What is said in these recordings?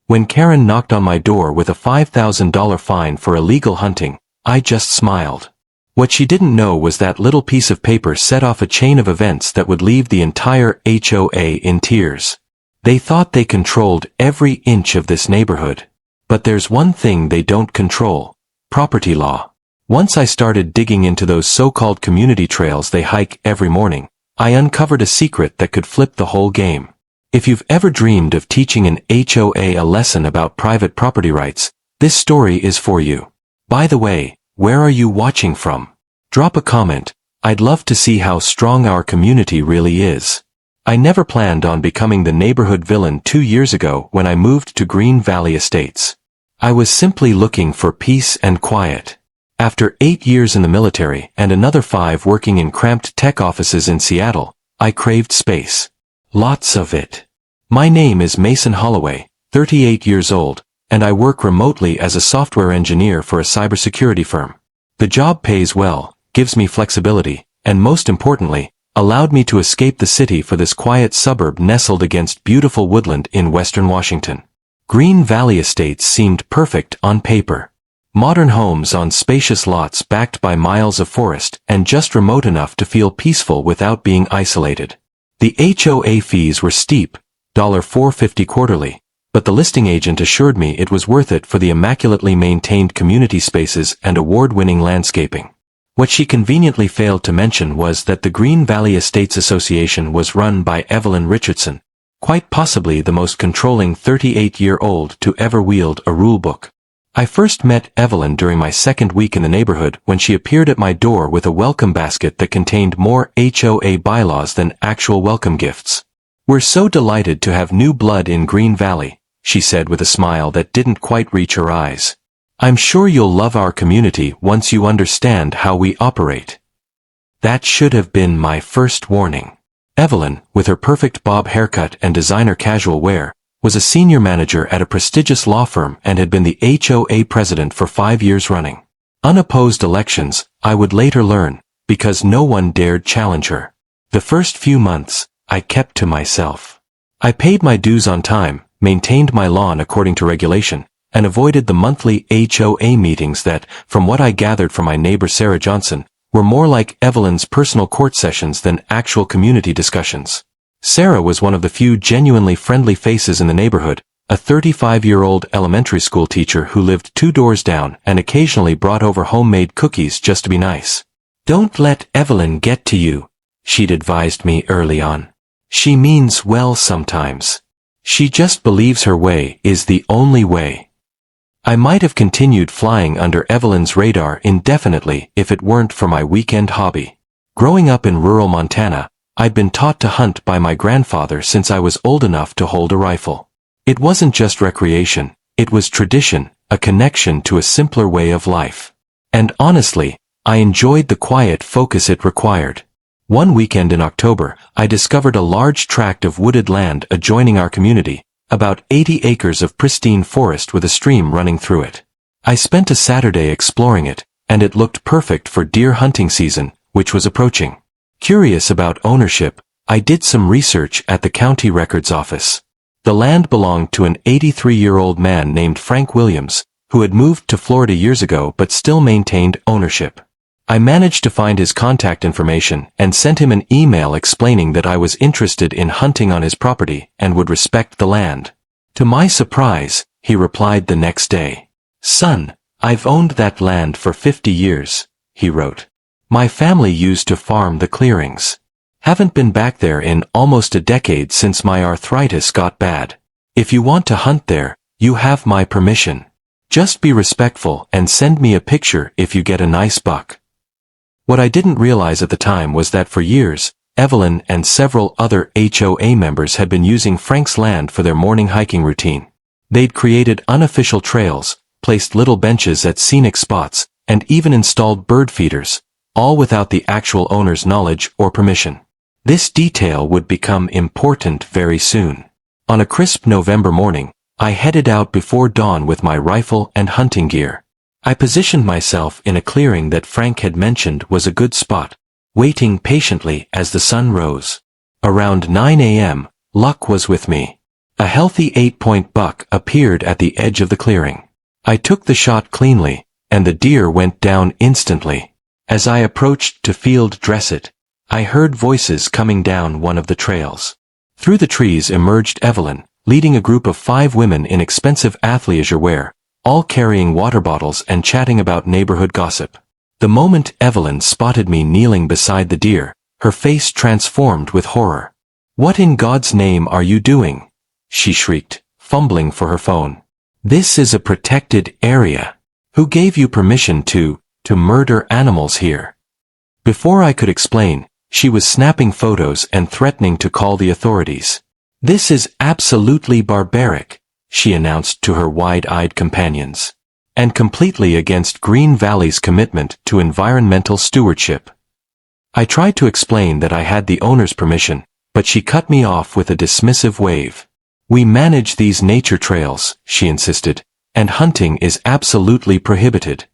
When Karen knocked on my door with a $5,000 fine for illegal hunting, I just smiled. What she didn't know was that little piece of paper set off a chain of events that would leave the entire HOA in tears. They thought they controlled every inch of this neighborhood. But there's one thing they don't control: property law. Once I started digging into those so-called community trails they hike every morning, I uncovered a secret that could flip the whole game. If you've ever dreamed of teaching an HOA a lesson about private property rights, this story is for you. By the way, where are you watching from? Drop a comment. I'd love to see how strong our community really is. I never planned on becoming the neighborhood villain 2 years ago when I moved to Green Valley Estates. I was simply looking for peace and quiet. After 8 years in the military and another 5 working in cramped tech offices in Seattle, I craved space. Lots of it. My name is Mason Holloway, 38 years old, and I work remotely as a software engineer for a cybersecurity firm. The job pays well, gives me flexibility, and most importantly, allowed me to escape the city for this quiet suburb nestled against beautiful woodland in western Washington. Green Valley Estates seemed perfect on paper. Modern homes on spacious lots backed by miles of forest and just remote enough to feel peaceful without being isolated. The HOA fees were steep, $4.50 quarterly, but the listing agent assured me it was worth it for the immaculately maintained community spaces and award-winning landscaping. What she conveniently failed to mention was that the Green Valley Estates Association was run by Evelyn Richardson, quite possibly the most controlling 38-year-old to ever wield a rulebook. I first met Evelyn during my second week in the neighborhood when she appeared at my door with a welcome basket that contained more HOA bylaws than actual welcome gifts. "We're so delighted to have new blood in Green Valley," she said with a smile that didn't quite reach her eyes. "I'm sure you'll love our community once you understand how we operate." That should have been my first warning. Evelyn, with her perfect bob haircut and designer casual wear, was a senior manager at a prestigious law firm and had been the HOA president for 5 years running. Unopposed elections, I would later learn, because no one dared challenge her. The first few months, I kept to myself. I paid my dues on time, maintained my lawn according to regulation, and avoided the monthly HOA meetings that, from what I gathered from my neighbor Sarah Johnson, were more like Evelyn's personal court sessions than actual community discussions. Sarah was one of the few genuinely friendly faces in the neighborhood, a 35-year-old elementary school teacher who lived 2 doors down and occasionally brought over homemade cookies just to be nice. "Don't let Evelyn get to you," she'd advised me early on. "She means well sometimes. She just believes her way is the only way." I might have continued flying under Evelyn's radar indefinitely if it weren't for my weekend hobby. Growing up in rural Montana, I'd been taught to hunt by my grandfather since I was old enough to hold a rifle. It wasn't just recreation, it was tradition, a connection to a simpler way of life. And honestly, I enjoyed the quiet focus it required. One weekend in October, I discovered a large tract of wooded land adjoining our community, about 80 acres of pristine forest with a stream running through it. I spent a Saturday exploring it, and it looked perfect for deer hunting season, which was approaching. Curious about ownership, I did some research at the county records office. The land belonged to an 83-year-old man named Frank Williams, who had moved to Florida years ago but still maintained ownership. I managed to find his contact information and sent him an email explaining that I was interested in hunting on his property and would respect the land. To my surprise, he replied the next day. "Son, I've owned that land for 50 years, he wrote. "My family used to farm the clearings. Haven't been back there in almost a decade since my arthritis got bad. If you want to hunt there, you have my permission. Just be respectful and send me a picture if you get a nice buck." What I didn't realize at the time was that for years, Evelyn and several other HOA members had been using Frank's land for their morning hiking routine. They'd created unofficial trails, placed little benches at scenic spots, and even installed bird feeders, all without the actual owner's knowledge or permission. This detail would become important very soon. On a crisp November morning, I headed out before dawn with my rifle and hunting gear. I positioned myself in a clearing that Frank had mentioned was a good spot, waiting patiently as the sun rose. Around 9 a.m., luck was with me. A healthy 8-point buck appeared at the edge of the clearing. I took the shot cleanly, and the deer went down instantly. As I approached to field dress it, I heard voices coming down one of the trails. Through the trees emerged Evelyn, leading a group of 5 women in expensive athleisure wear, all carrying water bottles and chatting about neighborhood gossip. The moment Evelyn spotted me kneeling beside the deer, her face transformed with horror. "What in God's name are you doing?" she shrieked, fumbling for her phone. "This is a protected area. Who gave you permission to murder animals here?" Before I could explain, she was snapping photos and threatening to call the authorities. "This is absolutely barbaric," she announced to her wide-eyed companions, and completely against Green Valley's commitment to environmental stewardship. I tried to explain that I had the owner's permission, but she cut me off with a dismissive wave. "We manage these nature trails," she insisted, "and hunting is absolutely prohibited."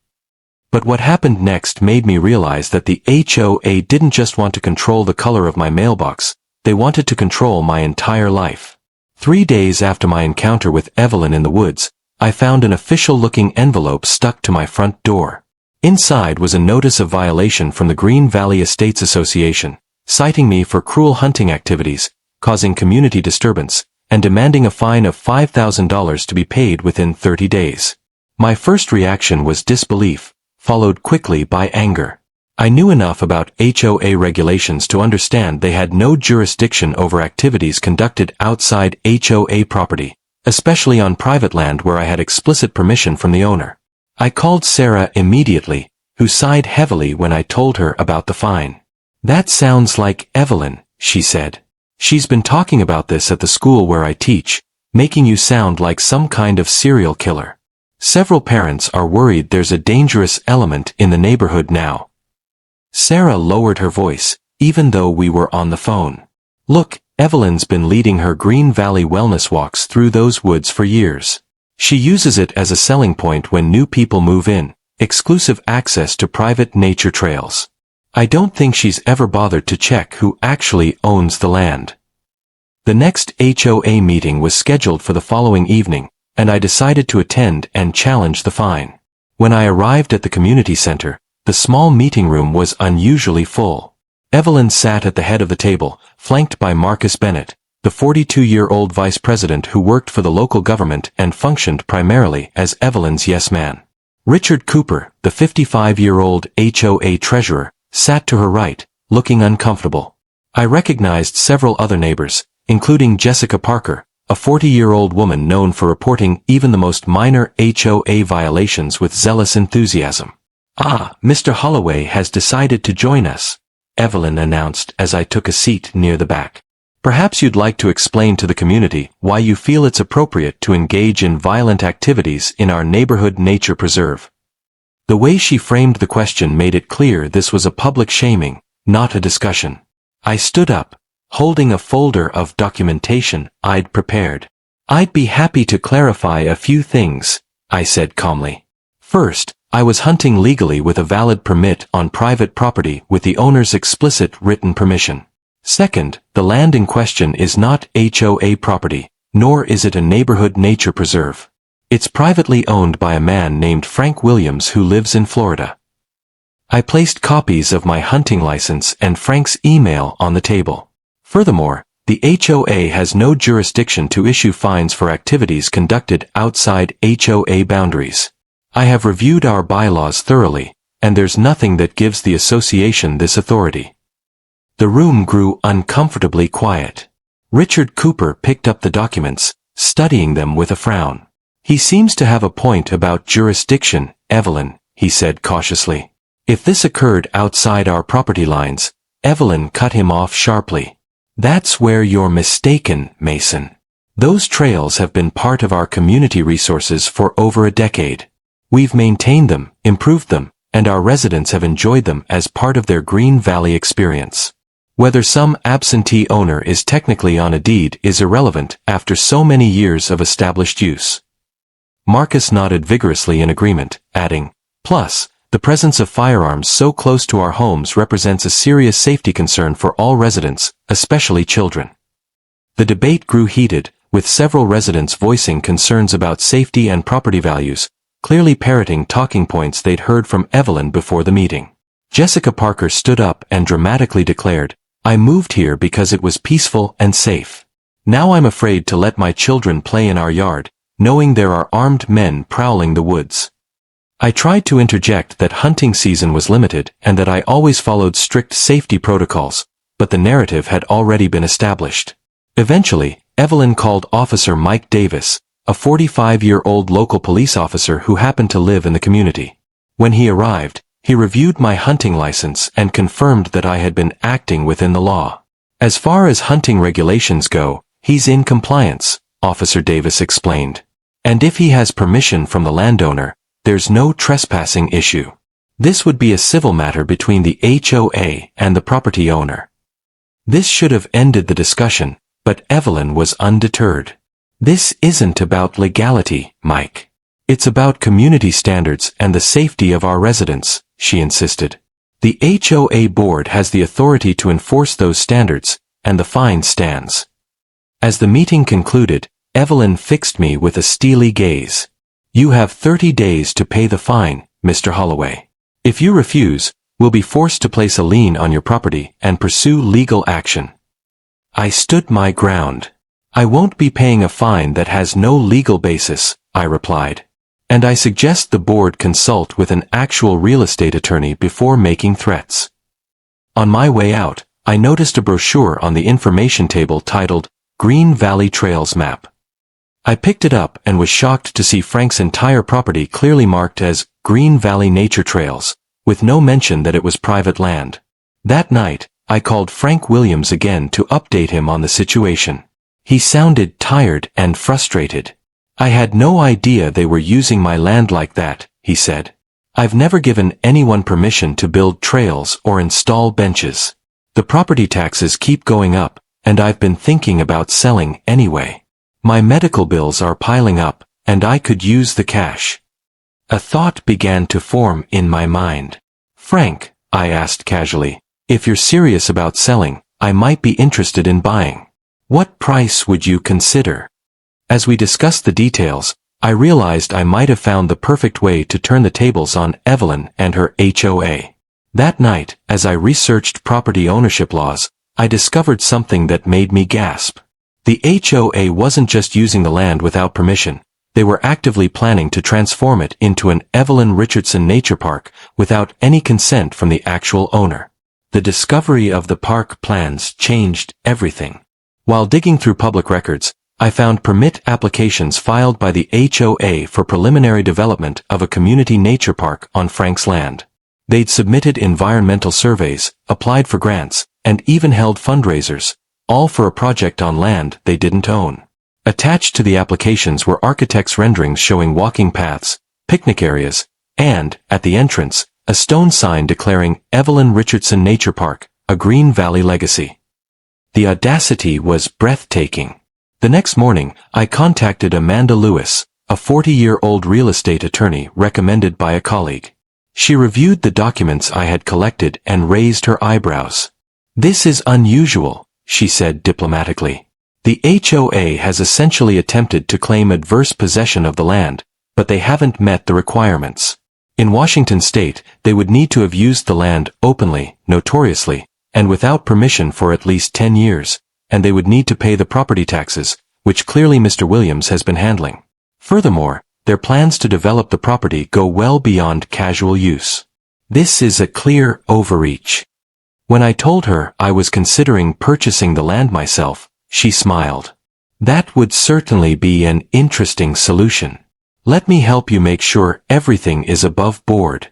But what happened next made me realize that the HOA didn't just want to control the color of my mailbox, they wanted to control my entire life. 3 days after my encounter with Evelyn in the woods, I found an official-looking envelope stuck to my front door. Inside was a notice of violation from the Green Valley Estates Association, citing me for cruel hunting activities, causing community disturbance, and demanding a fine of $5,000 to be paid within 30 days. My first reaction was disbelief, followed quickly by anger. I knew enough about HOA regulations to understand they had no jurisdiction over activities conducted outside HOA property, especially on private land where I had explicit permission from the owner. I called Sarah immediately, who sighed heavily when I told her about the fine. "That sounds like Evelyn," she said. "She's been talking about this at the school where I teach, making you sound like some kind of serial killer. Several parents are worried there's a dangerous element in the neighborhood now." Sarah lowered her voice, even though we were on the phone. "Look, Evelyn's been leading her Green Valley wellness walks through those woods for years. She uses it as a selling point when new people move in, exclusive access to private nature trails. I don't think she's ever bothered to check who actually owns the land." The next HOA meeting was scheduled for the following evening, and I decided to attend and challenge the fine. When I arrived at the community center, the small meeting room was unusually full. Evelyn sat at the head of the table, flanked by Marcus Bennett, the 42-year-old vice president who worked for the local government and functioned primarily as Evelyn's yes man. Richard Cooper, the 55-year-old HOA treasurer, sat to her right, looking uncomfortable. I recognized several other neighbors, including Jessica Parker, a 40-year-old woman known for reporting even the most minor HOA violations with zealous enthusiasm. "Ah, Mr. Holloway has decided to join us," Evelyn announced as I took a seat near the back. "Perhaps you'd like to explain to the community why you feel it's appropriate to engage in violent activities in our neighborhood nature preserve." The way she framed the question made it clear this was a public shaming, not a discussion. I stood up, holding a folder of documentation I'd prepared. "I'd be happy to clarify a few things," I said calmly. "First, I was hunting legally with a valid permit on private property with the owner's explicit written permission. Second, the land in question is not HOA property, nor is it a neighborhood nature preserve. It's privately owned by a man named Frank Williams who lives in Florida." I placed copies of my hunting license and Frank's email on the table. Furthermore, the HOA has no jurisdiction to issue fines for activities conducted outside HOA boundaries. I have reviewed our bylaws thoroughly, and there's nothing that gives the association this authority. The room grew uncomfortably quiet. Richard Cooper picked up the documents, studying them with a frown. "He seems to have a point about jurisdiction, Evelyn," he said cautiously. "If this occurred outside our property lines," Evelyn cut him off sharply. "That's where you're mistaken, Mason. Those trails have been part of our community resources for over a decade. We've maintained them, improved them, and our residents have enjoyed them as part of their Green Valley experience. Whether some absentee owner is technically on a deed is irrelevant after so many years of established use." Marcus nodded vigorously in agreement, adding, "Plus, the presence of firearms so close to our homes represents a serious safety concern for all residents, especially children." The debate grew heated, with several residents voicing concerns about safety and property values, clearly parroting talking points they'd heard from Evelyn before the meeting. Jessica Parker stood up and dramatically declared, "I moved here because it was peaceful and safe. Now I'm afraid to let my children play in our yard, knowing there are armed men prowling the woods." I tried to interject that hunting season was limited and that I always followed strict safety protocols, but the narrative had already been established. Eventually, Evelyn called Officer Mike Davis, a 45-year-old local police officer who happened to live in the community. When he arrived, he reviewed my hunting license and confirmed that I had been acting within the law. "As far as hunting regulations go, he's in compliance," Officer Davis explained. "And if he has permission from the landowner, there's no trespassing issue. This would be a civil matter between the HOA and the property owner." This should have ended the discussion, but Evelyn was undeterred. "This isn't about legality, Mike. It's about community standards and the safety of our residents," she insisted. "The HOA board has the authority to enforce those standards, and the fine stands." As the meeting concluded, Evelyn fixed me with a steely gaze. "You have 30 days to pay the fine, Mr. Holloway. If you refuse, we'll be forced to place a lien on your property and pursue legal action." I stood my ground. "I won't be paying a fine that has no legal basis," I replied. "And I suggest the board consult with an actual real estate attorney before making threats." On my way out, I noticed a brochure on the information table titled Green Valley Trails Map. I picked it up and was shocked to see Frank's entire property clearly marked as Green Valley Nature Trails, with no mention that it was private land. That night, I called Frank Williams again to update him on the situation. He sounded tired and frustrated. "I had no idea they were using my land like that," he said. "I've never given anyone permission to build trails or install benches. The property taxes keep going up, and I've been thinking about selling anyway. My medical bills are piling up, and I could use the cash." A thought began to form in my mind. "Frank," I asked casually, "if you're serious about selling, I might be interested in buying. What price would you consider?" As we discussed the details, I realized I might have found the perfect way to turn the tables on Evelyn and her HOA. That night, as I researched property ownership laws, I discovered something that made me gasp. The HOA wasn't just using the land without permission, they were actively planning to transform it into an Evelyn Richardson Nature Park without any consent from the actual owner. The discovery of the park plans changed everything. While digging through public records, I found permit applications filed by the HOA for preliminary development of a community nature park on Frank's land. They'd submitted environmental surveys, applied for grants, and even held fundraisers, all for a project on land they didn't own. Attached to the applications were architects' renderings showing walking paths, picnic areas, and, at the entrance, a stone sign declaring Evelyn Richardson Nature Park, a Green Valley legacy. The audacity was breathtaking. The next morning, I contacted Amanda Lewis, a 40-year-old real estate attorney recommended by a colleague. She reviewed the documents I had collected and raised her eyebrows. "This is unusual," she said diplomatically. "The HOA has essentially attempted to claim adverse possession of the land, but they haven't met the requirements. In Washington state, they would need to have used the land openly, notoriously, and without permission for at least 10 years, and they would need to pay the property taxes, which clearly Mr. Williams has been handling. Furthermore, their plans to develop the property go well beyond casual use. This is a clear overreach." When I told her I was considering purchasing the land myself, she smiled. "That would certainly be an interesting solution. Let me help you make sure everything is above board."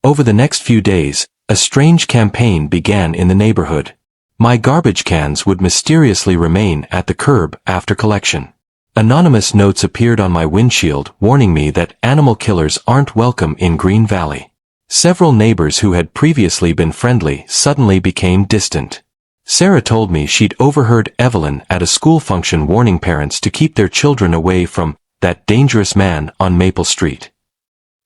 Over the next few days, a strange campaign began in the neighborhood. My garbage cans would mysteriously remain at the curb after collection. Anonymous notes appeared on my windshield warning me that animal killers aren't welcome in Green Valley. Several neighbors who had previously been friendly suddenly became distant. Sarah told me she'd overheard Evelyn at a school function warning parents to keep their children away from that dangerous man on Maple Street.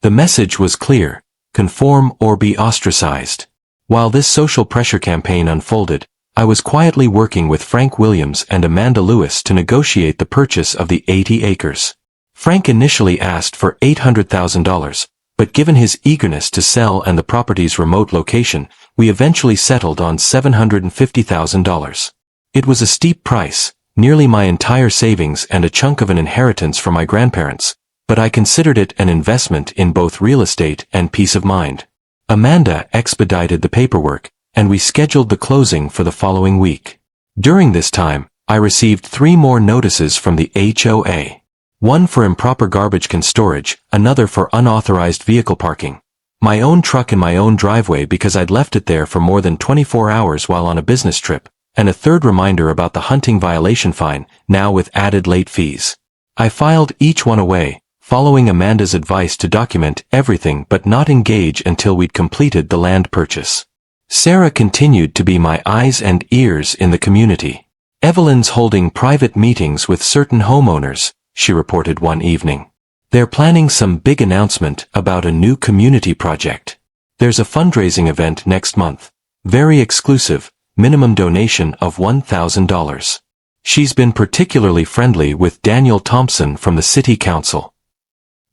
The message was clear: conform or be ostracized. While this social pressure campaign unfolded, I was quietly working with Frank Williams and Amanda Lewis to negotiate the purchase of the 80 acres. Frank initially asked for $800,000, but given his eagerness to sell and the property's remote location, we eventually settled on $750,000. It was a steep price, nearly my entire savings and a chunk of an inheritance from my grandparents, but I considered it an investment in both real estate and peace of mind. Amanda expedited the paperwork, and we scheduled the closing for the following week. During this time, I received 3 more notices from the HOA. One for improper garbage can storage, another for unauthorized vehicle parking, my own truck in my own driveway because I'd left it there for more than 24 hours while on a business trip, and a third reminder about the hunting violation fine, now with added late fees. I filed each one away, following Amanda's advice to document everything but not engage until we'd completed the land purchase. Sarah continued to be my eyes and ears in the community. Evelyn's holding private meetings with certain homeowners, she reported one evening. They're planning some big announcement about a new community project. There's a fundraising event next month. Very exclusive, minimum donation of $1,000. She's been particularly friendly with Daniel Thompson from the City Council.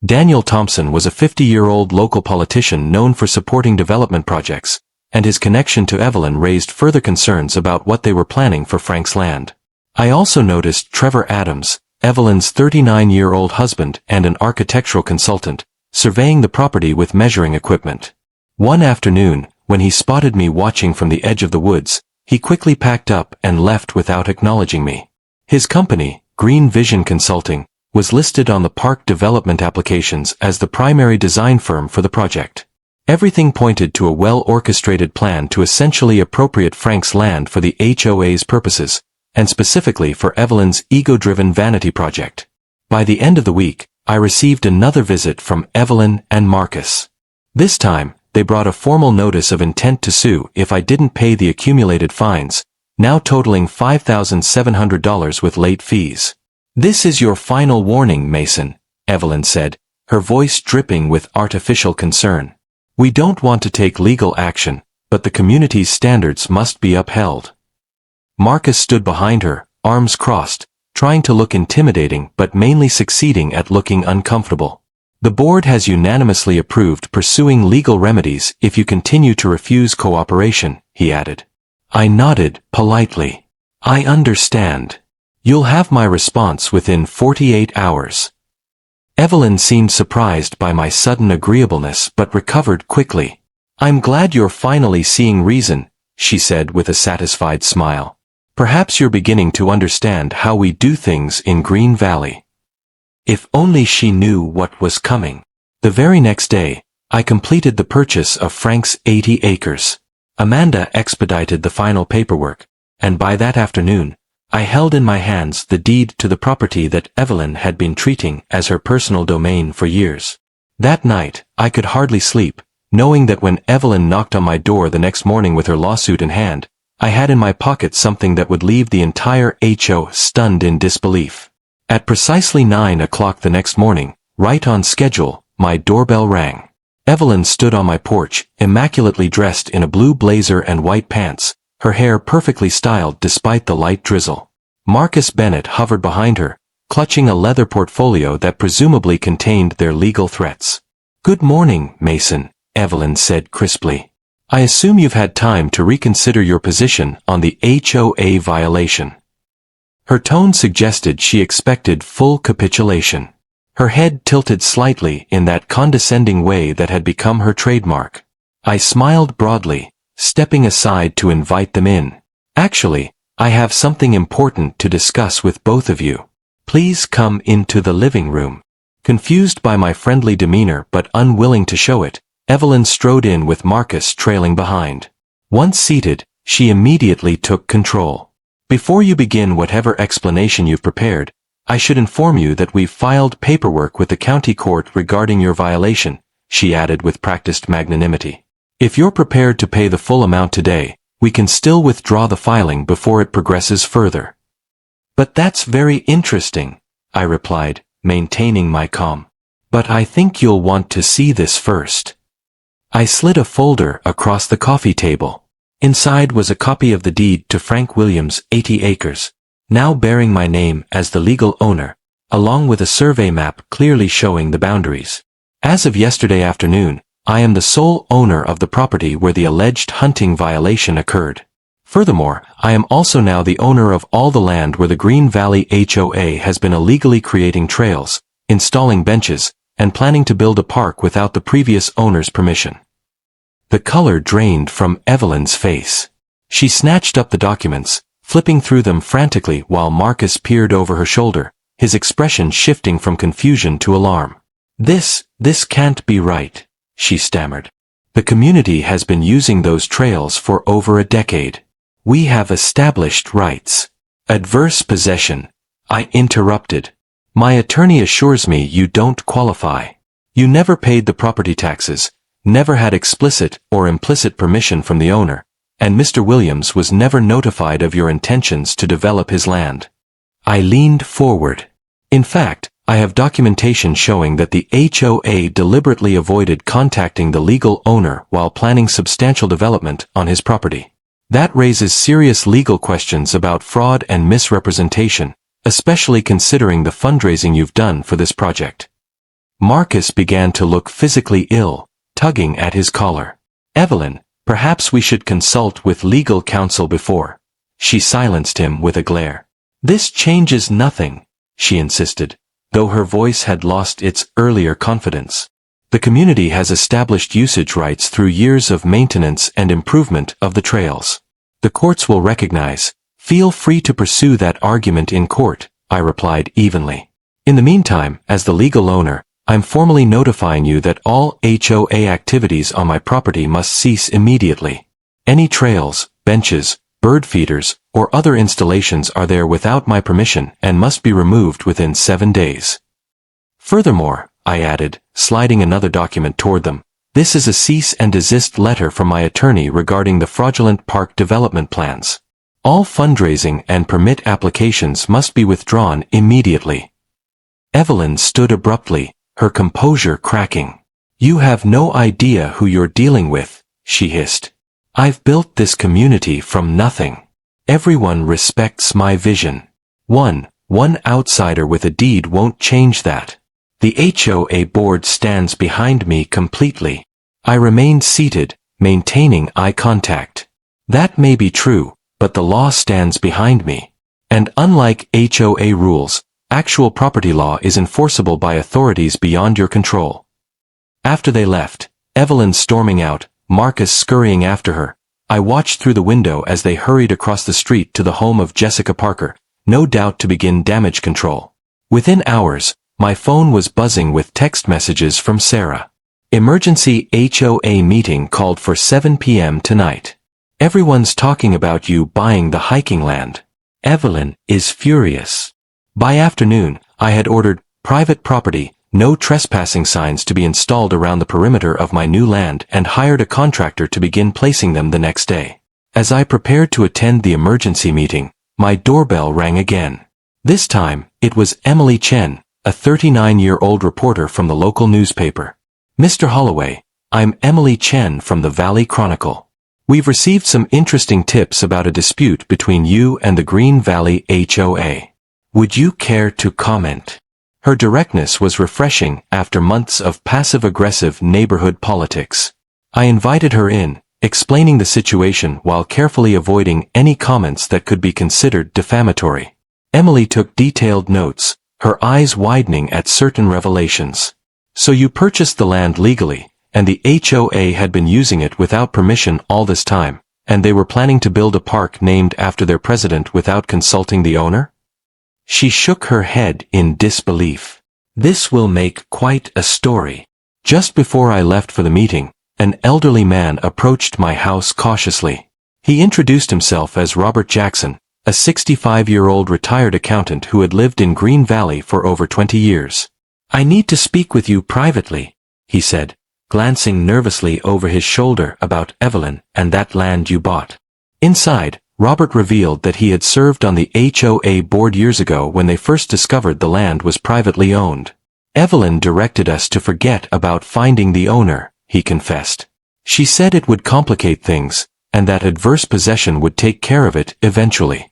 Daniel Thompson was a 50-year-old local politician known for supporting development projects, and his connection to Evelyn raised further concerns about what they were planning for Frank's land. I also noticed Trevor Adams, Evelyn's 39-year-old husband and an architectural consultant, surveying the property with measuring equipment. One afternoon, when he spotted me watching from the edge of the woods, he quickly packed up and left without acknowledging me. His company, Green Vision Consulting, was listed on the park development applications as the primary design firm for the project. Everything pointed to a well-orchestrated plan to essentially appropriate Frank's land for the HOA's purposes, and specifically for Evelyn's ego-driven vanity project. By the end of the week, I received another visit from Evelyn and Marcus. This time, they brought a formal notice of intent to sue if I didn't pay the accumulated fines, now totaling $5,700 with late fees. "This is your final warning, Mason," Evelyn said, her voice dripping with artificial concern. "We don't want to take legal action, but the community's standards must be upheld." Marcus stood behind her, arms crossed, trying to look intimidating but mainly succeeding at looking uncomfortable. "The board has unanimously approved pursuing legal remedies if you continue to refuse cooperation," he added. I nodded politely. "I understand. You'll have my response within 48 hours. Evelyn seemed surprised by my sudden agreeableness but recovered quickly. "I'm glad you're finally seeing reason," she said with a satisfied smile. "Perhaps you're beginning to understand how we do things in Green Valley." If only she knew what was coming. The very next day, I completed the purchase of Frank's 80 acres. Amanda expedited the final paperwork, and by that afternoon, I held in my hands the deed to the property that Evelyn had been treating as her personal domain for years. That night, I could hardly sleep, knowing that when Evelyn knocked on my door the next morning with her lawsuit in hand, I had in my pocket something that would leave the entire HO stunned in disbelief. At precisely 9 o'clock the next morning, right on schedule, my doorbell rang. Evelyn stood on my porch, immaculately dressed in a blue blazer and white pants, her hair perfectly styled despite the light drizzle. Marcus Bennett hovered behind her, clutching a leather portfolio that presumably contained their legal threats. "Good morning, Mason," Evelyn said crisply. "I assume you've had time to reconsider your position on the HOA violation." Her tone suggested she expected full capitulation. Her head tilted slightly in that condescending way that had become her trademark. I smiled broadly, stepping aside to invite them in. "Actually, I have something important to discuss with both of you. Please come into the living room." Confused by my friendly demeanor but unwilling to show it, Evelyn strode in with Marcus trailing behind. Once seated, she immediately took control. "Before you begin whatever explanation you've prepared, I should inform you that we've filed paperwork with the county court regarding your violation," she added with practiced magnanimity. "If you're prepared to pay the full amount today, we can still withdraw the filing before it progresses further." "But that's very interesting," I replied, maintaining my calm. "But I think you'll want to see this first." I slid a folder across the coffee table. Inside was a copy of the deed to Frank Williams' 80 acres, now bearing my name as the legal owner, along with a survey map clearly showing the boundaries. As of yesterday afternoon, I am the sole owner of the property where the alleged hunting violation occurred. Furthermore, I am also now the owner of all the land where the Green Valley HOA has been illegally creating trails, installing benches, and planning to build a park without the previous owner's permission. The color drained from Evelyn's face. She snatched up the documents, flipping through them frantically while Marcus peered over her shoulder, his expression shifting from confusion to alarm. This can't be right," she stammered. "The community has been using those trails for over a decade. We have established rights." "Adverse possession," I interrupted. "My attorney assures me you don't qualify. You never paid the property taxes, never had explicit or implicit permission from the owner, and Mr. Williams was never notified of your intentions to develop his land." I leaned forward. "In fact, I have documentation showing that the HOA deliberately avoided contacting the legal owner while planning substantial development on his property. That raises serious legal questions about fraud and misrepresentation, especially considering the fundraising you've done for this project." Marcus began to look physically ill, tugging at his collar. "Evelyn, perhaps we should consult with legal counsel before." She silenced him with a glare. "This changes nothing," she insisted, though her voice had lost its earlier confidence. "The community has established usage rights through years of maintenance and improvement of the trails. The courts will recognize. Feel free to pursue that argument in court," I replied evenly. "In the meantime, as the legal owner, I'm formally notifying you that all HOA activities on my property must cease immediately. Any trails, benches, bird feeders, or other installations are there without my permission and must be removed within 7 days. Furthermore," I added, sliding another document toward them, "this is a cease and desist letter from my attorney regarding the fraudulent park development plans. All fundraising and permit applications must be withdrawn immediately." Evelyn stood abruptly, her composure cracking. "You have no idea who you're dealing with," she hissed. "I've built this community from nothing. Everyone respects my vision. One outsider with a deed won't change that. The HOA board stands behind me completely." I remained seated, maintaining eye contact. "That may be true, but the law stands behind me. And unlike HOA rules, actual property law is enforceable by authorities beyond your control." After they left, Evelyn storming out, Marcus scurrying after her, I watched through the window as they hurried across the street to the home of Jessica Parker, no doubt to begin damage control. Within hours, my phone was buzzing with text messages from Sarah. "Emergency HOA meeting called for 7 p.m. tonight. Everyone's talking about you buying the hiking land. Evelyn is furious." By afternoon, I had ordered private property, no trespassing signs to be installed around the perimeter of my new land and hired a contractor to begin placing them the next day. As I prepared to attend the emergency meeting, my doorbell rang again. This time, it was Emily Chen, a 39-year-old reporter from the local newspaper. "Mr. Holloway, I'm Emily Chen from the Valley Chronicle. We've received some interesting tips about a dispute between you and the Green Valley HOA. Would you care to comment?" Her directness was refreshing after months of passive-aggressive neighborhood politics. I invited her in, explaining the situation while carefully avoiding any comments that could be considered defamatory. Emily took detailed notes, her eyes widening at certain revelations. "So you purchased the land legally, and the HOA had been using it without permission all this time, and they were planning to build a park named after their president without consulting the owner?" She shook her head in disbelief. "This will make quite a story." Just before I left for the meeting, an elderly man approached my house cautiously. He introduced himself as Robert Jackson, a 65-year-old retired accountant who had lived in Green Valley for over 20 years. "I need to speak with you privately," he said, glancing nervously over his shoulder about Evelyn and that land you bought. Inside, Robert revealed that he had served on the HOA board years ago when they first discovered the land was privately owned. "Evelyn directed us to forget about finding the owner," he confessed. "She said it would complicate things, and that adverse possession would take care of it eventually.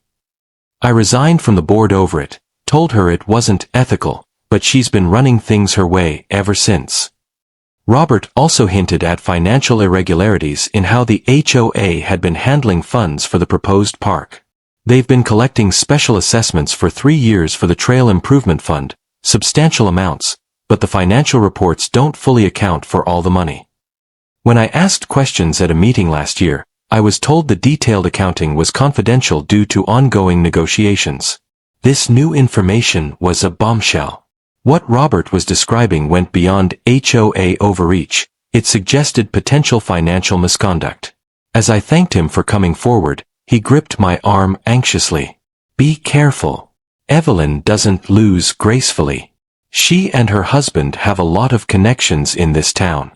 I resigned from the board over it, told her it wasn't ethical, but she's been running things her way ever since. Robert also hinted at financial irregularities in how the HOA had been handling funds for the proposed park. They've been collecting special assessments for 3 years for the Trail Improvement Fund, substantial amounts, but the financial reports don't fully account for all the money. When I asked questions at a meeting last year, I was told the detailed accounting was confidential due to ongoing negotiations. This new information was a bombshell. What Robert was describing went beyond HOA overreach. It suggested potential financial misconduct. As I thanked him for coming forward, he gripped my arm anxiously. "Be careful. Evelyn doesn't lose gracefully. She and her husband have a lot of connections in this town."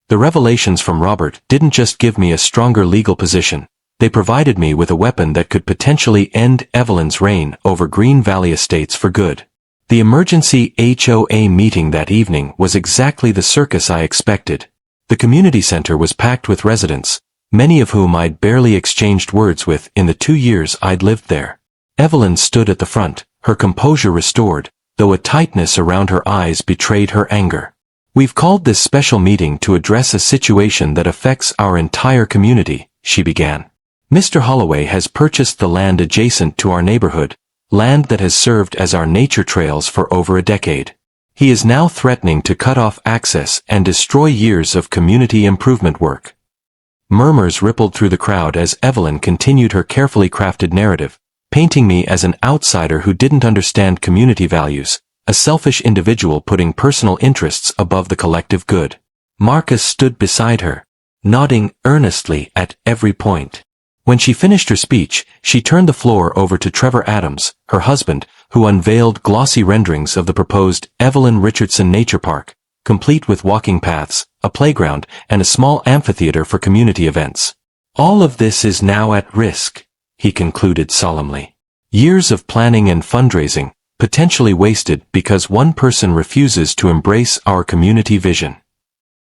The revelations from Robert didn't just give me a stronger legal position, they provided me with a weapon that could potentially end Evelyn's reign over Green Valley Estates for good. The emergency HOA meeting that evening was exactly the circus I expected. The community center was packed with residents, many of whom I'd barely exchanged words with in the 2 years I'd lived there. Evelyn stood at the front, her composure restored, though a tightness around her eyes betrayed her anger. "We've called this special meeting to address a situation that affects our entire community," she began. "Mr. Holloway has purchased the land adjacent to our neighborhood, land that has served as our nature trails for over a decade. He is now threatening to cut off access and destroy years of community improvement work." Murmurs rippled through the crowd as Evelyn continued her carefully crafted narrative, painting me as an outsider who didn't understand community values, a selfish individual putting personal interests above the collective good. Marcus stood beside her, nodding earnestly at every point. When she finished her speech, she turned the floor over to Trevor Adams, her husband, who unveiled glossy renderings of the proposed Evelyn Richardson Nature Park, complete with walking paths, a playground, and a small amphitheater for community events. "All of this is now at risk," he concluded solemnly. "Years of planning and fundraising, potentially wasted because one person refuses to embrace our community vision."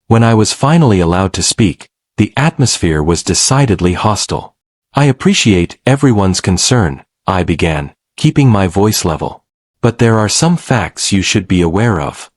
When I was finally allowed to speak, the atmosphere was decidedly hostile. "I appreciate everyone's concern," I began, keeping my voice level. "But there are some facts you should be aware of.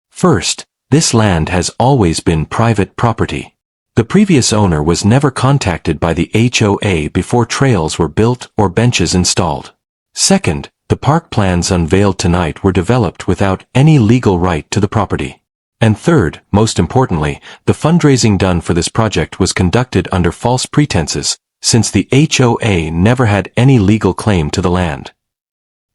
First, this land has always been private property. The previous owner was never contacted by the HOA before trails were built or benches installed. Second, the park plans unveiled tonight were developed without any legal right to the property. And third, most importantly, the fundraising done for this project was conducted under false pretenses, since the HOA never had any legal claim to the land."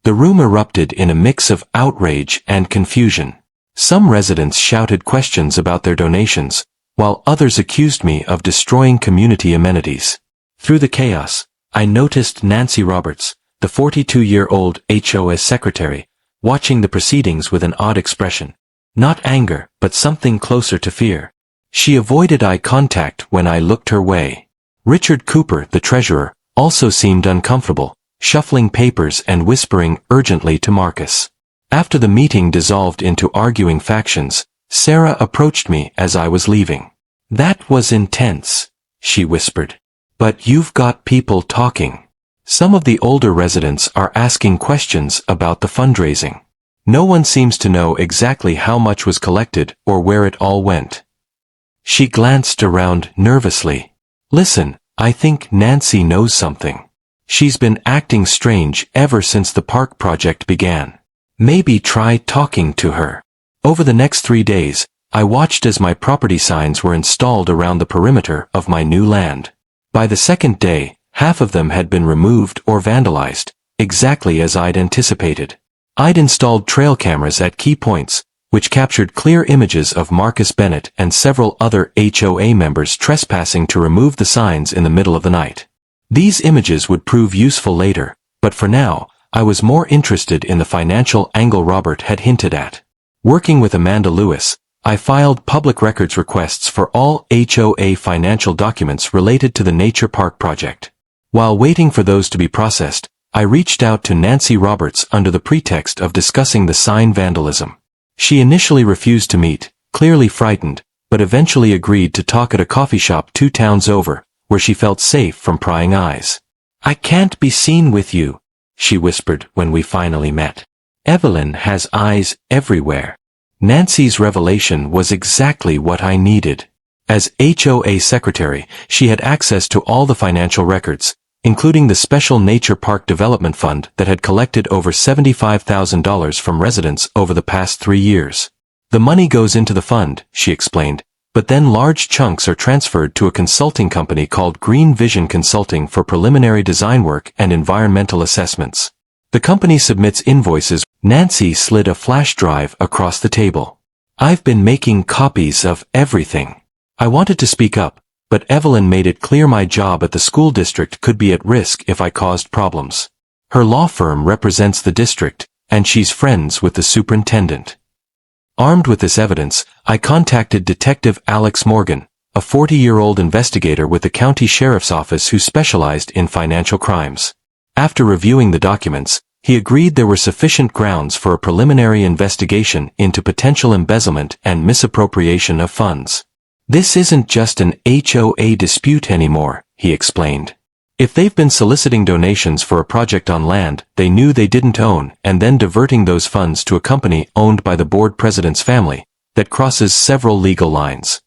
The room erupted in a mix of outrage and confusion. Some residents shouted questions about their donations, while others accused me of destroying community amenities. Through the chaos, I noticed Nancy Roberts, the 42-year-old HOA secretary, watching the proceedings with an odd expression. Not anger, but something closer to fear. She avoided eye contact when I looked her way. Richard Cooper, the treasurer, also seemed uncomfortable, shuffling papers and whispering urgently to Marcus. After the meeting dissolved into arguing factions, Sarah approached me as I was leaving. "That was intense," she whispered. "But you've got people talking. Some of the older residents are asking questions about the fundraising. No one seems to know exactly how much was collected or where it all went." She glanced around nervously. "Listen, I think Nancy knows something. She's been acting strange ever since the park project began. Maybe try talking to her." Over the next 3 days, I watched as my property signs were installed around the perimeter of my new land. By the second day, half of them had been removed or vandalized, exactly as I'd anticipated. I'd installed trail cameras at key points, which captured clear images of Marcus Bennett and several other HOA members trespassing to remove the signs in the middle of the night. These images would prove useful later, but for now, I was more interested in the financial angle Robert had hinted at. Working with Amanda Lewis, I filed public records requests for all HOA financial documents related to the Nature Park project. While waiting for those to be processed, I reached out to Nancy Roberts under the pretext of discussing the sign vandalism. She initially refused to meet, clearly frightened, but eventually agreed to talk at a coffee shop 2 towns over, where she felt safe from prying eyes. "I can't be seen with you," she whispered when we finally met. "Evelyn has eyes everywhere." Nancy's revelation was exactly what I needed. As HOA secretary, she had access to all the financial records, including the Special Nature Park Development Fund that had collected over $75,000 from residents over the past 3 years. "The money goes into the fund," she explained, "but then large chunks are transferred to a consulting company called Green Vision Consulting for preliminary design work and environmental assessments. The company submits invoices." Nancy slid a flash drive across the table. "I've been making copies of everything." I wanted to speak up, but Evelyn made it clear my job at the school district could be at risk if I caused problems. Her law firm represents the district, and she's friends with the superintendent. Armed with this evidence, I contacted Detective Alex Morgan, a 40-year-old investigator with the county sheriff's office who specialized in financial crimes. After reviewing the documents, he agreed there were sufficient grounds for a preliminary investigation into potential embezzlement and misappropriation of funds. "This isn't just an HOA dispute anymore," he explained. "If they've been soliciting donations for a project on land they knew they didn't own and then diverting those funds to a company owned by the board president's family, that crosses several legal lines."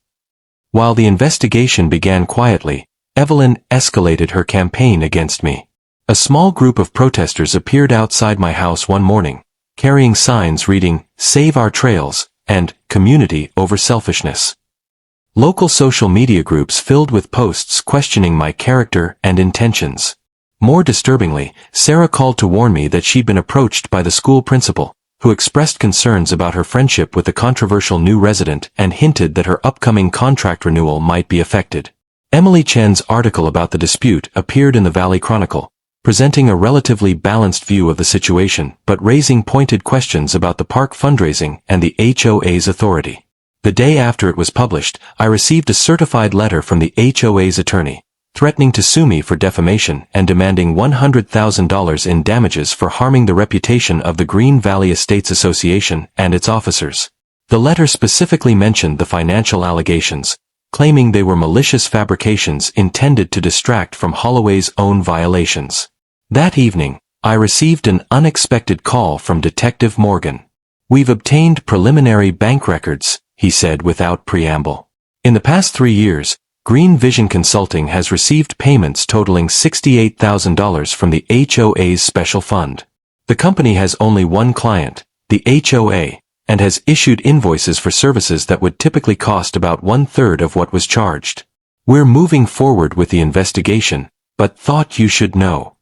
While the investigation began quietly, Evelyn escalated her campaign against me. A small group of protesters appeared outside my house one morning, carrying signs reading, "Save our trails," and "Community over selfishness." Local social media groups filled with posts questioning my character and intentions. More disturbingly, Sarah called to warn me that she'd been approached by the school principal, who expressed concerns about her friendship with the controversial new resident and hinted that her upcoming contract renewal might be affected. Emily Chen's article about the dispute appeared in the Valley Chronicle, presenting a relatively balanced view of the situation but raising pointed questions about the park fundraising and the HOA's authority. The day after it was published, I received a certified letter from the HOA's attorney, threatening to sue me for defamation and demanding $100,000 in damages for harming the reputation of the Green Valley Estates Association and its officers. The letter specifically mentioned the financial allegations, claiming they were malicious fabrications intended to distract from Holloway's own violations. That evening, I received an unexpected call from Detective Morgan. "We've obtained preliminary bank records," he said without preamble. "In the past 3 years, Green Vision Consulting has received payments totaling $68,000 from the HOA's special fund. The company has only one client, the HOA, and has issued invoices for services that would typically cost about 1/3 of what was charged. We're moving forward with the investigation, but thought you should know."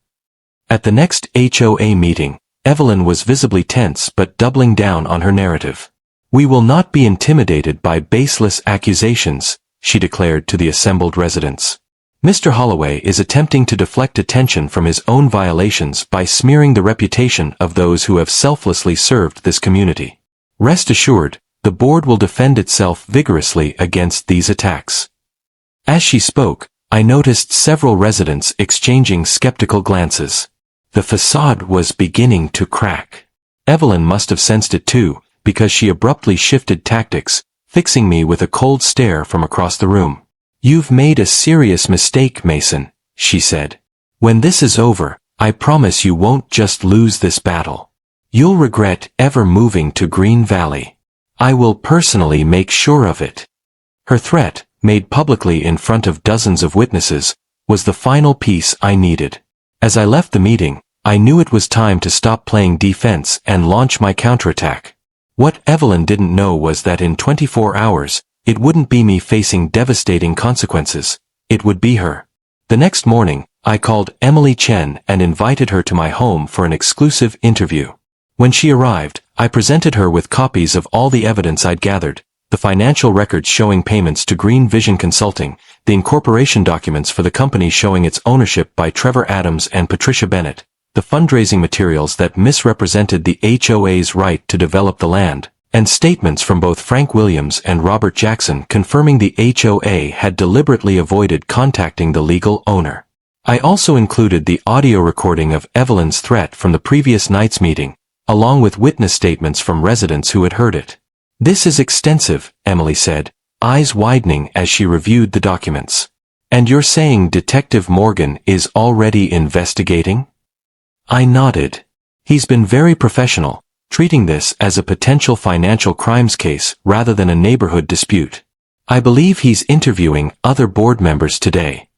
At the next HOA meeting, Evelyn was visibly tense but doubling down on her narrative. "We will not be intimidated by baseless accusations," she declared to the assembled residents. "Mr. Holloway is attempting to deflect attention from his own violations by smearing the reputation of those who have selflessly served this community. Rest assured, the board will defend itself vigorously against these attacks." As she spoke, I noticed several residents exchanging skeptical glances. The facade was beginning to crack. Evelyn must have sensed it too, because she abruptly shifted tactics, fixing me with a cold stare from across the room. "You've made a serious mistake, Mason," she said. "When this is over, I promise you won't just lose this battle. You'll regret ever moving to Green Valley. I will personally make sure of it." Her threat, made publicly in front of dozens of witnesses, was the final piece I needed. As I left the meeting, I knew it was time to stop playing defense and launch my counterattack. What Evelyn didn't know was that in 24 hours, it wouldn't be me facing devastating consequences. It would be her. The next morning, I called Emily Chen and invited her to my home for an exclusive interview. When she arrived, I presented her with copies of all the evidence I'd gathered, the financial records showing payments to Green Vision Consulting, the incorporation documents for the company showing its ownership by Trevor Adams and Patricia Bennett, the fundraising materials that misrepresented the HOA's right to develop the land, and statements from both Frank Williams and Robert Jackson confirming the HOA had deliberately avoided contacting the legal owner. I also included the audio recording of Evelyn's threat from the previous night's meeting, along with witness statements from residents who had heard it. "This is extensive," Emily said, eyes widening as she reviewed the documents. And you're saying Detective Morgan is already investigating? I nodded. He's been very professional, treating this as a potential financial crimes case rather than a neighborhood dispute. I believe he's interviewing other board members today.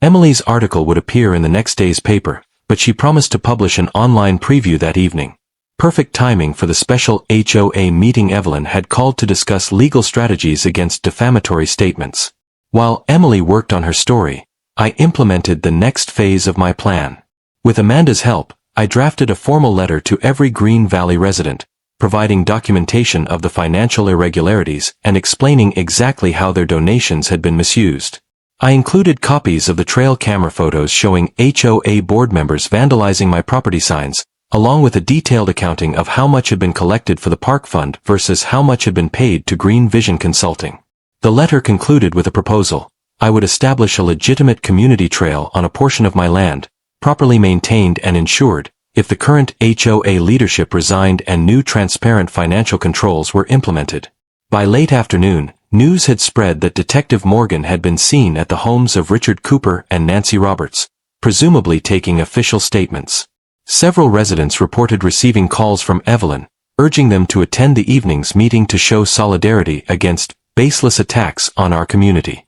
Emily's article would appear in the next day's paper, but she promised to publish an online preview that evening. Perfect timing for the special HOA meeting. Evelyn had called to discuss legal strategies against defamatory statements. While Emily worked on her story, I implemented the next phase of my plan. With Amanda's help, I drafted a formal letter to every Green Valley resident, providing documentation of the financial irregularities and explaining exactly how their donations had been misused. I included copies of the trail camera photos showing HOA board members vandalizing my property signs, along with a detailed accounting of how much had been collected for the park fund versus how much had been paid to Green Vision Consulting. The letter concluded with a proposal. I would establish a legitimate community trail on a portion of my land, properly maintained and insured, if the current HOA leadership resigned and new transparent financial controls were implemented. By late afternoon, news had spread that Detective Morgan had been seen at the homes of Richard Cooper and Nancy Roberts, presumably taking official statements. Several residents reported receiving calls from Evelyn, urging them to attend the evening's meeting to show solidarity against baseless attacks on our community.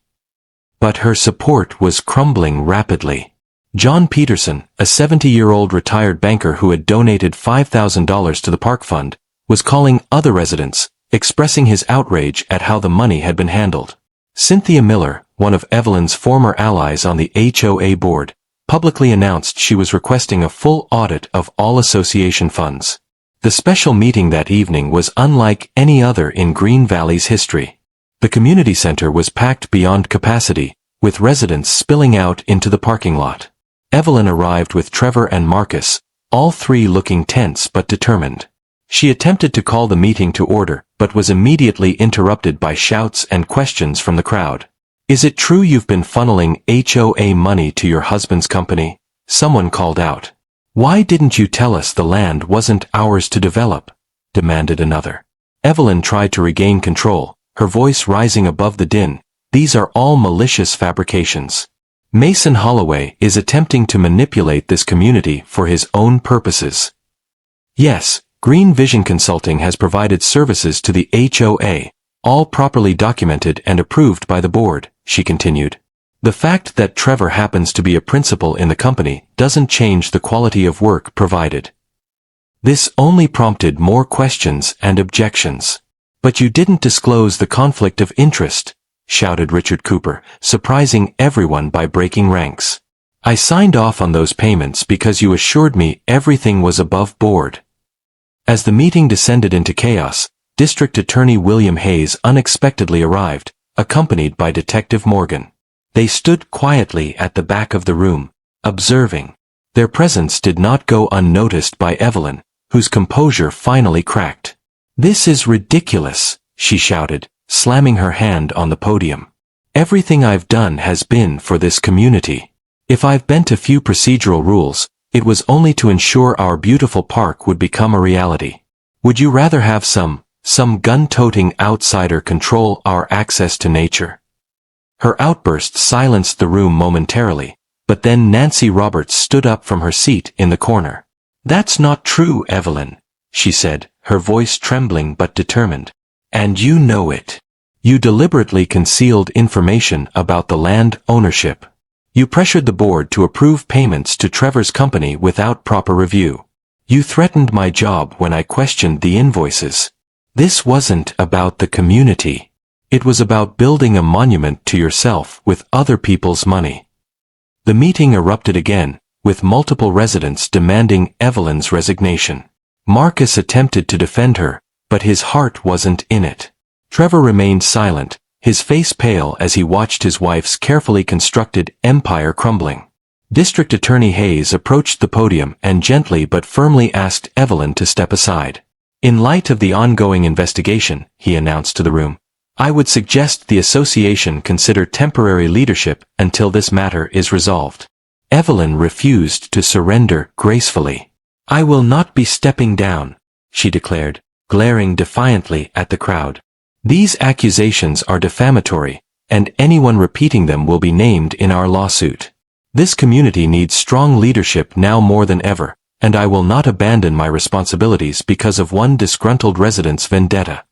But her support was crumbling rapidly. John Peterson, a 70-year-old retired banker who had donated $5,000 to the park fund, was calling other residents, expressing his outrage at how the money had been handled. Cynthia Miller, one of Evelyn's former allies on the HOA board, publicly announced she was requesting a full audit of all association funds. The special meeting that evening was unlike any other in Green Valley's history. The community center was packed beyond capacity, with residents spilling out into the parking lot. Evelyn arrived with Trevor and Marcus, all three looking tense but determined. She attempted to call the meeting to order, but was immediately interrupted by shouts and questions from the crowd. "Is it true you've been funneling HOA money to your husband's company?" someone called out. "Why didn't you tell us the land wasn't ours to develop?" demanded another. Evelyn tried to regain control, her voice rising above the din. "These are all malicious fabrications. Mason Holloway is attempting to manipulate this community for his own purposes." Yes, Green Vision Consulting has provided services to the HOA, all properly documented and approved by the board, she continued. The fact that Trevor happens to be a principal in the company doesn't change the quality of work provided. This only prompted more questions and objections. "But you didn't disclose the conflict of interest," shouted Richard Cooper, surprising everyone by breaking ranks. "I signed off on those payments because you assured me everything was above board." As the meeting descended into chaos, District Attorney William Hayes unexpectedly arrived, accompanied by Detective Morgan. They stood quietly at the back of the room, observing. Their presence did not go unnoticed by Evelyn, whose composure finally cracked. "This is ridiculous," she shouted, slamming her hand on the podium. "Everything I've done has been for this community. If I've bent a few procedural rules, it was only to ensure our beautiful park would become a reality. Would you rather have some gun-toting outsider control our access to nature?" Her outburst silenced the room momentarily, but then Nancy Roberts stood up from her seat in the corner. "That's not true, Evelyn," she said, her voice trembling but determined. "And you know it. You deliberately concealed information about the land ownership. You pressured the board to approve payments to Trevor's company without proper review. You threatened my job when I questioned the invoices. This wasn't about the community. It was about building a monument to yourself with other people's money." The meeting erupted again, with multiple residents demanding Evelyn's resignation. Marcus attempted to defend her, but his heart wasn't in it. Trevor remained silent, his face pale as he watched his wife's carefully constructed empire crumbling. District Attorney Hayes approached the podium and gently but firmly asked Evelyn to step aside. "In light of the ongoing investigation," he announced to the room, "I would suggest the association consider temporary leadership until this matter is resolved." Evelyn refused to surrender gracefully. "I will not be stepping down," she declared, glaring defiantly at the crowd. "These accusations are defamatory, and anyone repeating them will be named in our lawsuit. This community needs strong leadership now more than ever, and I will not abandon my responsibilities because of one disgruntled resident's vendetta."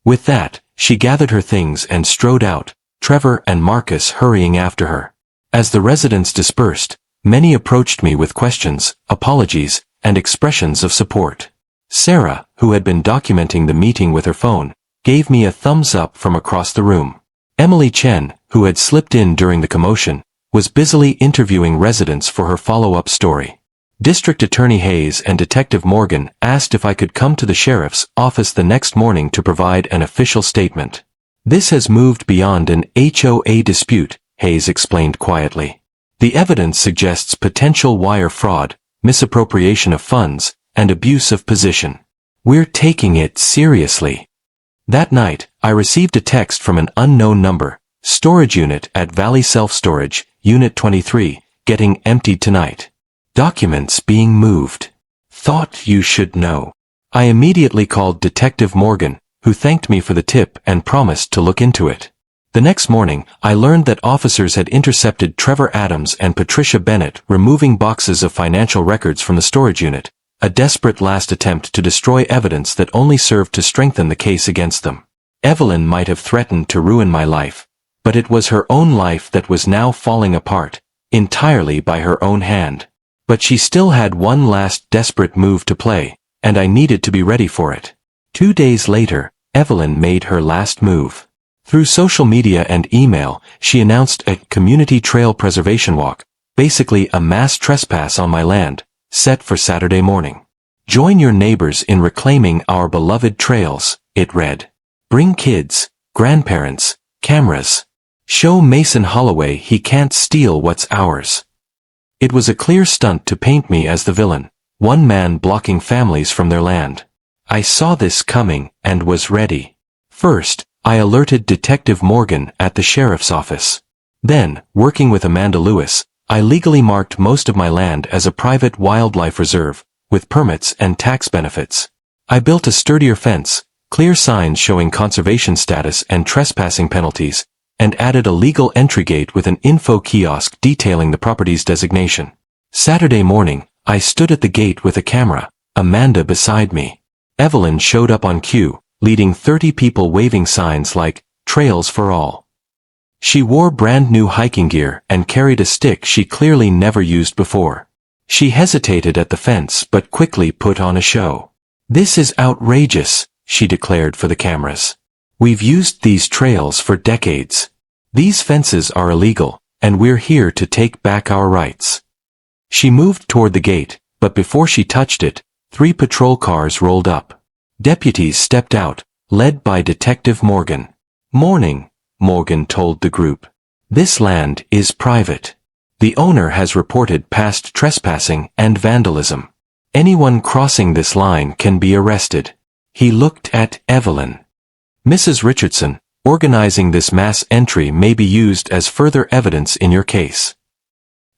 With that, she gathered her things and strode out, Trevor and Marcus hurrying after her. As the residents dispersed, many approached me with questions, apologies, and expressions of support. Sarah, who had been documenting the meeting with her phone, gave me a thumbs up from across the room. Emily Chen, who had slipped in during the commotion, was busily interviewing residents for her follow-up story. District Attorney Hayes and Detective Morgan asked if I could come to the sheriff's office the next morning to provide an official statement. "This has moved beyond an HOA dispute," Hayes explained quietly. "The evidence suggests potential wire fraud, misappropriation of funds, and abuse of position. We're taking it seriously." That night, I received a text from an unknown number: "Storage unit at Valley Self-Storage, Unit 23, getting emptied tonight. Documents being moved. Thought you should know." I immediately called Detective Morgan, who thanked me for the tip and promised to look into it. The next morning, I learned that officers had intercepted Trevor Adams and Patricia Bennett removing boxes of financial records from the storage unit, a desperate last attempt to destroy evidence that only served to strengthen the case against them. Evelyn might have threatened to ruin my life, but it was her own life that was now falling apart, entirely by her own hand. But she still had one last desperate move to play, and I needed to be ready for it. 2 days later, Evelyn made her last move. Through social media and email, she announced a community trail preservation walk, basically a mass trespass on my land, set for Saturday morning. "Join your neighbors in reclaiming our beloved trails," it read. "Bring kids, grandparents, cameras. Show Mason Holloway he can't steal what's ours." It was a clear stunt to paint me as the villain, one man blocking families from their land. I saw this coming and was ready. First, I alerted Detective Morgan at the sheriff's office. Then, working with Amanda Lewis, I legally marked most of my land as a private wildlife reserve, with permits and tax benefits. I built a sturdier fence, clear signs showing conservation status and trespassing penalties, and added a legal entry gate with an info kiosk detailing the property's designation. Saturday morning, I stood at the gate with a camera, Amanda beside me. Evelyn showed up on cue, leading 30 people waving signs like, "Trails for All." She wore brand new hiking gear and carried a stick she clearly never used before. She hesitated at the fence but quickly put on a show. "This is outrageous," she declared for the cameras. "We've used these trails for decades. These fences are illegal, and we're here to take back our rights." She moved toward the gate, but before she touched it, 3 patrol cars rolled up. Deputies stepped out, led by Detective Morgan. "Morning," Morgan told the group. "This land is private. The owner has reported past trespassing and vandalism. Anyone crossing this line can be arrested." He looked at Evelyn. "Mrs. Richardson, organizing this mass entry may be used as further evidence in your case."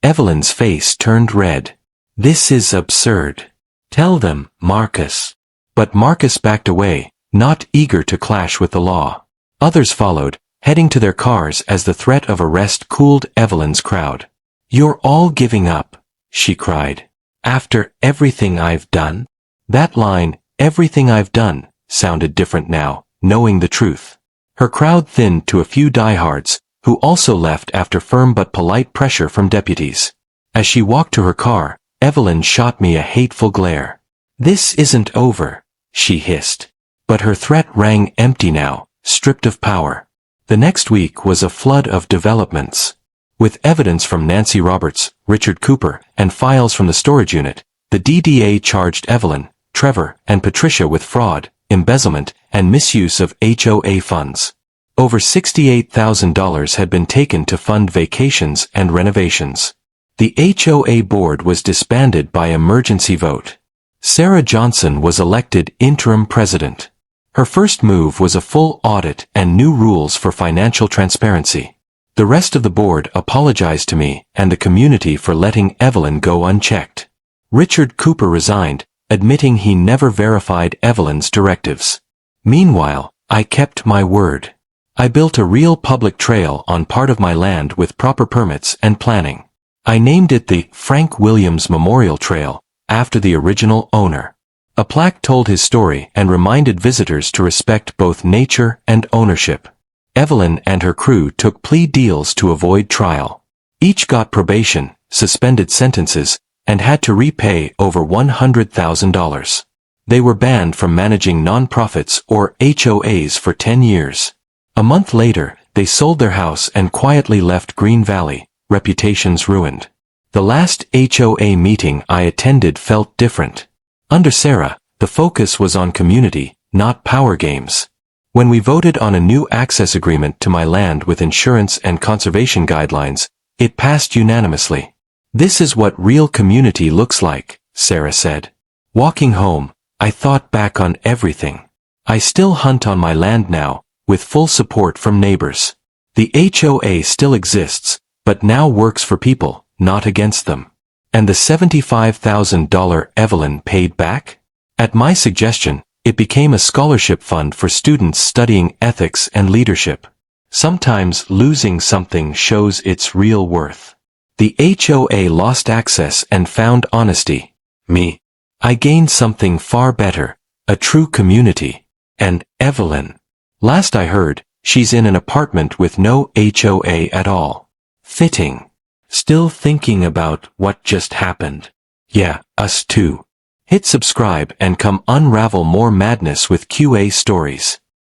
Evelyn's face turned red. "This is absurd. Tell them, Marcus." But Marcus backed away, not eager to clash with the law. Others followed, heading to their cars as the threat of arrest cooled Evelyn's crowd. "You're all giving up," she cried. "After everything I've done?" That line, "everything I've done," sounded different now, knowing the truth. Her crowd thinned to a few diehards, who also left after firm but polite pressure from deputies. As she walked to her car, Evelyn shot me a hateful glare. "This isn't over," she hissed. But her threat rang empty now, stripped of power. The next week was a flood of developments. With evidence from Nancy Roberts, Richard Cooper, and files from the storage unit, the DDA charged Evelyn, Trevor, and Patricia with fraud, embezzlement, and misuse of HOA funds. Over $68,000 had been taken to fund vacations and renovations. The HOA board was disbanded by emergency vote. Sarah Johnson was elected interim president. Her first move was a full audit and new rules for financial transparency. The rest of the board apologized to me and the community for letting Evelyn go unchecked. Richard Cooper resigned, admitting he never verified Evelyn's directives. Meanwhile, I kept my word. I built a real public trail on part of my land with proper permits and planning. I named it the Frank Williams Memorial Trail, after the original owner. A plaque told his story and reminded visitors to respect both nature and ownership. Evelyn and her crew took plea deals to avoid trial. Each got probation, suspended sentences, and had to repay over $100,000. They were banned from managing nonprofits or HOAs for 10 years. A month later, they sold their house and quietly left Green Valley, reputations ruined. The last HOA meeting I attended felt different. Under Sarah, the focus was on community, not power games. When we voted on a new access agreement to my land with insurance and conservation guidelines, it passed unanimously. "This is what real community looks like," Sarah said. Walking home, I thought back on everything. I still hunt on my land now, with full support from neighbors. The HOA still exists, but now works for people, not against them. And the $75,000 Evelyn paid back? At my suggestion, it became a scholarship fund for students studying ethics and leadership. Sometimes losing something shows its real worth. The HOA lost access and found honesty. Me. I gained something far better, a true community. And Evelyn. Last I heard, she's in an apartment with no HOA at all. Fitting. Still thinking about what just happened? Yeah, us too. Hit subscribe and come unravel more madness with QA stories.